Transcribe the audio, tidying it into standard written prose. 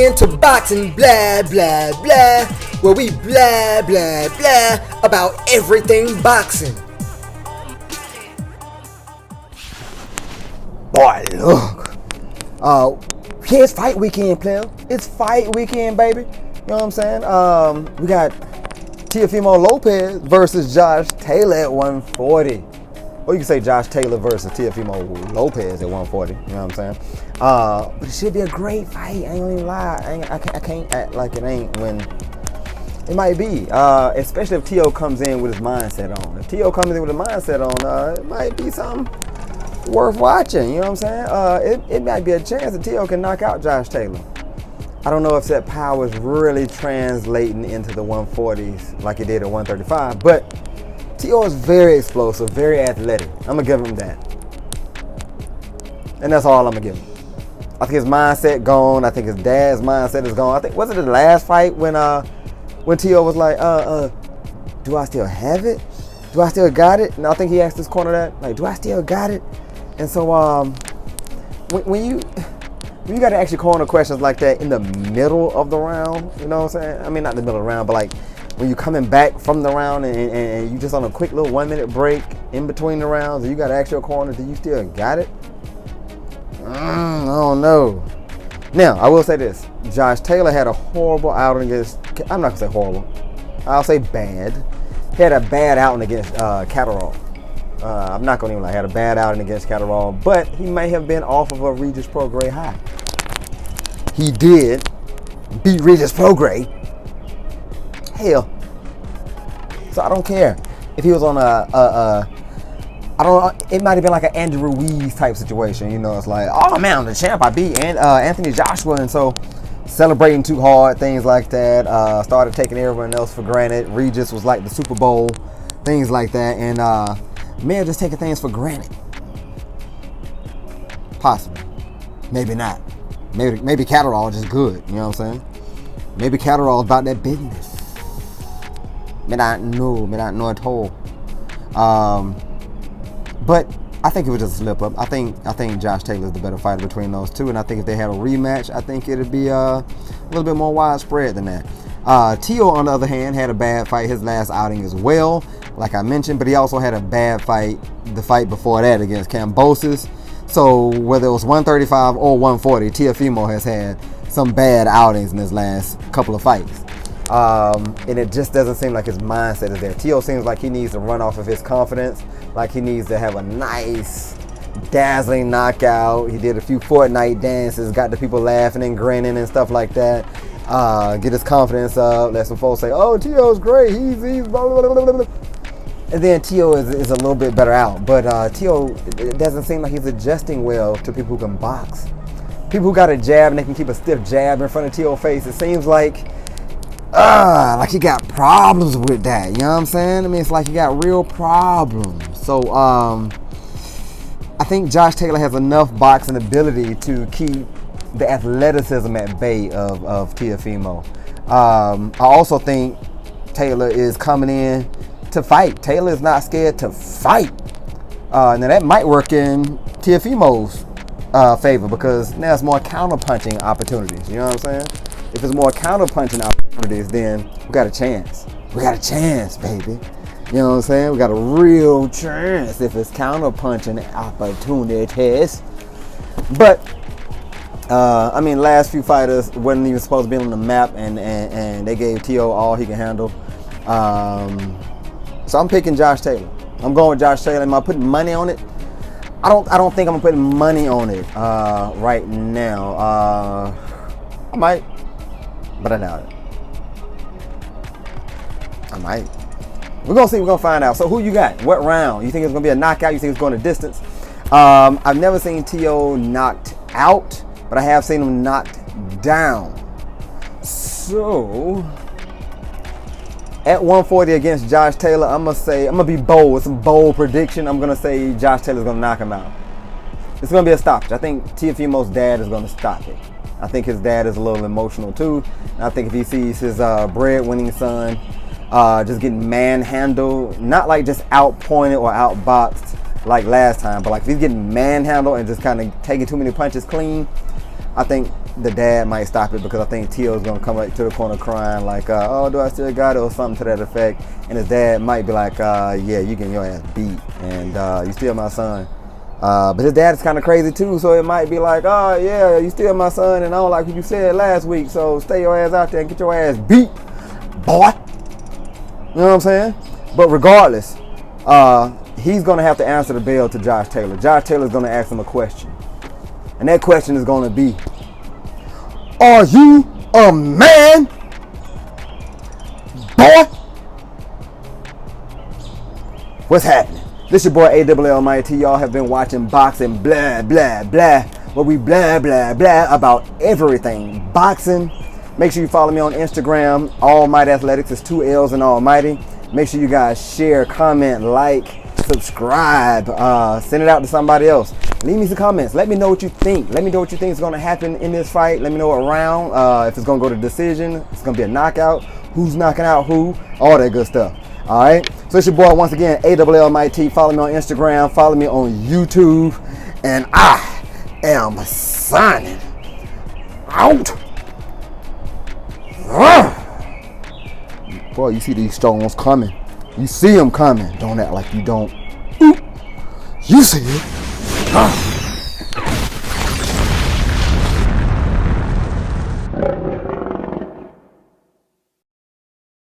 into boxing, blah, blah, blah, where we blah, blah, blah about everything boxing. Boy, look. Yeah, it's fight weekend, player. It's fight weekend, baby. You know what I'm saying? We got Teofimo Lopez versus Josh Taylor at 140. Or you can say Josh Taylor versus Teofimo Lopez at 140. You know what I'm saying? But it should be a great fight. I ain't gonna even lie. I can't act like it ain't when it might be. Especially if Teo comes in with his mindset on. If Teo comes in with his mindset on, it might be something worth watching. You know what I'm saying? It might be a chance that Teo can knock out Josh Taylor. I don't know if that power is really translating into the 140s like it did at 135, but Teo is very explosive, very athletic. I'm going to give him that. And that's all I'm going to give him. I think his mindset gone. I think his dad's mindset is gone. I think, was it the last fight when Teo was like, do I still have it? Do I still got it? And I think he asked his corner that, like, do I still got it? And so when you got to ask your corner questions like that in the middle of the round, you know what I'm saying? I mean, not the middle of the round, but like when you're coming back from the round and you just on a quick little 1 minute break in between the rounds, and you got to ask your corner, do you still got it? I don't know. Now, I will say this. Josh Taylor had a horrible outing against, I'm not going to say horrible. I'll say bad. He had a bad outing against Catterall. I'm not going to even lie. He had a bad outing against Catterall, but he may have been off of a Regis Prograis high. He did beat Regis Prograis. Hell. So I don't care if he was on I don't know, it might have been like an Andy Ruiz type situation. You know, it's like, oh man, I'm the champ. I beat Anthony Joshua, and so celebrating too hard, things like that. Started taking everyone else for granted. Regis was like the Super Bowl, things like that, and may have just taken things for granted. Possibly, maybe not. Maybe Catterall is just good. You know what I'm saying? Maybe Catterall is about that business. May not know at all. But I think it was just a slip up. I think Josh Taylor is the better fighter between those two, and I think if they had a rematch, I think it'd be a little bit more widespread than that. Teo, on the other hand, had a bad fight his last outing as well, like I mentioned, but he also had a bad fight the fight before that against Kambosos. So whether it was 135 or 140, Teofimo has had some bad outings in his last couple of fights. And it just doesn't seem like his mindset is there. Teo seems like he needs to run off of his confidence, like he needs to have a nice, dazzling knockout. He did a few Fortnite dances, got the people laughing and grinning and stuff like that. Get his confidence up, let some folks say, oh, Teo's great, he's blah, blah, blah, blah, blah. And then Teo is a little bit better out. But Teo, it doesn't seem like he's adjusting well to people who can box. People who got a jab and they can keep a stiff jab in front of Teo's face, it seems like he got problems with that. You know what I'm saying? I mean, it's like he got real problems. So, I think Josh Taylor has enough boxing ability to keep the athleticism at bay of Teofimo. I also think Taylor is coming in to fight. Taylor is not scared to fight. Now that might work in Teofimo's favor, because now it's more counter-punching opportunities. You know what I'm saying? If it's more counter-punching opportunities, then we got a chance. We got a chance, baby. You know what I'm saying? We got a real chance if it's counter-punching opportunities. But, I mean, last few fighters wasn't even supposed to be on the map, and they gave Teo all he can handle. So I'm picking Josh Taylor. I'm going with Josh Taylor. Am I putting money on it? I don't think I'm putting money on it right now. I might, but I doubt it. I might. We're gonna see. We're gonna find out. So who you got? What round? You think it's gonna be a knockout? You think it's going to distance? I've never seen Teo knocked out, but I have seen him knocked down. So at 140 against Josh Taylor, I'm gonna be bold. It's a bold prediction. I'm gonna say Josh Taylor's gonna knock him out. It's gonna be a stoppage. I think Teofimo's dad is gonna stop it. I think his dad is a little emotional too. And I think if he sees his breadwinning son just getting manhandled, not like just outpointed or outboxed like last time, but like if he's getting manhandled and just kind of taking too many punches clean, I think the dad might stop it because I think Teo's gonna come right to the corner crying like, oh, do I still got it, or something to that effect. And his dad might be like, yeah, you getting your ass beat, and you still my son. But his dad is kind of crazy too, so it might be like, oh yeah, you still my son, and I don't like what you said last week, so stay your ass out there and get your ass beat, boy. You know what I'm saying? But regardless, he's gonna have to answer the bell to Josh Taylor. Josh Taylor's gonna ask him a question, and that question is gonna be, are you a man, boy? What's happening? This your boy AWL Almighty. Y'all have been watching Boxing Blah Blah Blah, where we blah blah blah about everything boxing. Make sure you follow me on Instagram, Almighty Athletics. It's 2 L's in Almighty. Make sure you guys share, comment, like, subscribe, send it out to somebody else. Leave me some comments. Let me know what you think. Let me know what you think is going to happen in this fight. Let me know around, if it's going to go to decision, it's going to be a knockout, who's knocking out who, all that good stuff. All right, so it's your boy once again, AWL Mighty. Follow me on Instagram, follow me on YouTube, and I am signing out. Boy, you see these stones coming. You see them coming. Don't act like you don't. You see it.